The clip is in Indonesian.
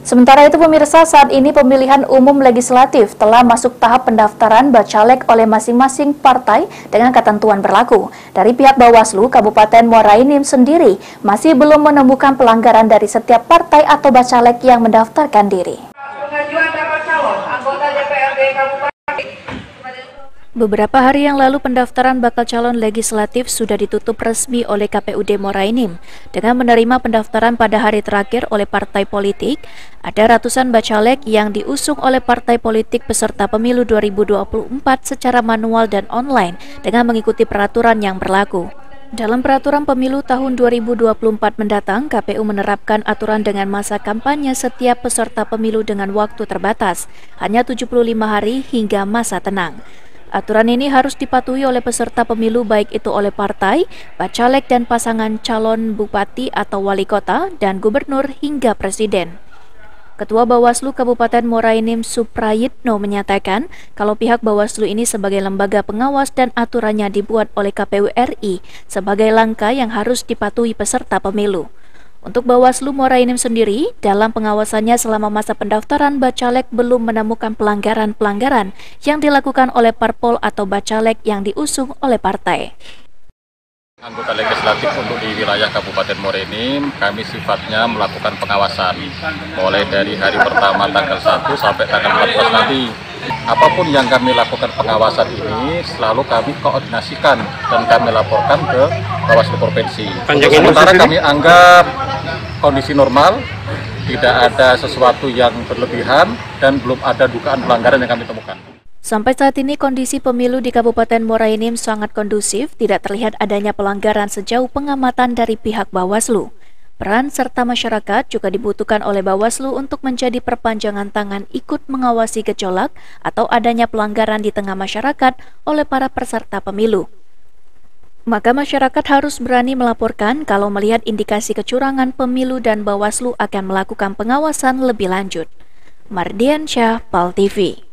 Sementara itu pemirsa, saat ini pemilihan umum legislatif telah masuk tahap pendaftaran bacalek oleh masing-masing partai dengan ketentuan berlaku. Dari pihak Bawaslu Kabupaten Muara Enim sendiri masih belum menemukan pelanggaran dari setiap partai atau bacalek yang mendaftarkan diri. Pengajuan bakal calon anggota DPRD Kabupaten. Beberapa hari yang lalu pendaftaran bakal calon legislatif sudah ditutup resmi oleh KPUD Muara Enim. Dengan menerima pendaftaran pada hari terakhir oleh partai politik, ada ratusan bacalek yang diusung oleh partai politik peserta pemilu 2024 secara manual dan online dengan mengikuti peraturan yang berlaku. Dalam peraturan pemilu tahun 2024 mendatang, KPU menerapkan aturan dengan masa kampanye setiap peserta pemilu dengan waktu terbatas, hanya 75 hari hingga masa tenang. Aturan ini harus dipatuhi oleh peserta pemilu baik itu oleh partai, bacalek dan pasangan calon bupati atau wali kota, dan gubernur hingga presiden. Ketua Bawaslu Kabupaten Muara Enim Suprayitno menyatakan kalau pihak Bawaslu ini sebagai lembaga pengawas dan aturannya dibuat oleh KPU RI sebagai langkah yang harus dipatuhi peserta pemilu. Untuk Bawaslu Muara Enim sendiri, dalam pengawasannya selama masa pendaftaran, bacalek belum menemukan pelanggaran-pelanggaran yang dilakukan oleh parpol atau bacalek yang diusung oleh partai. Anggota legislatif untuk di wilayah Kabupaten Muara Enim, kami sifatnya melakukan pengawasan, mulai dari hari pertama tanggal 1 sampai tanggal 14 nanti. Apapun yang kami lakukan pengawasan ini selalu kami koordinasikan dan kami laporkan ke Bawaslu Provinsi. Sementara kami anggap kondisi normal, tidak ada sesuatu yang berlebihan dan belum ada dugaan pelanggaran yang kami temukan. Sampai saat ini kondisi pemilu di Kabupaten Muara Enim sangat kondusif, tidak terlihat adanya pelanggaran sejauh pengamatan dari pihak Bawaslu. Peran serta masyarakat juga dibutuhkan oleh Bawaslu untuk menjadi perpanjangan tangan ikut mengawasi gejolak atau adanya pelanggaran di tengah masyarakat oleh para peserta pemilu. Maka masyarakat harus berani melaporkan kalau melihat indikasi kecurangan pemilu dan Bawaslu akan melakukan pengawasan lebih lanjut. Mardiansyah, PAL TV.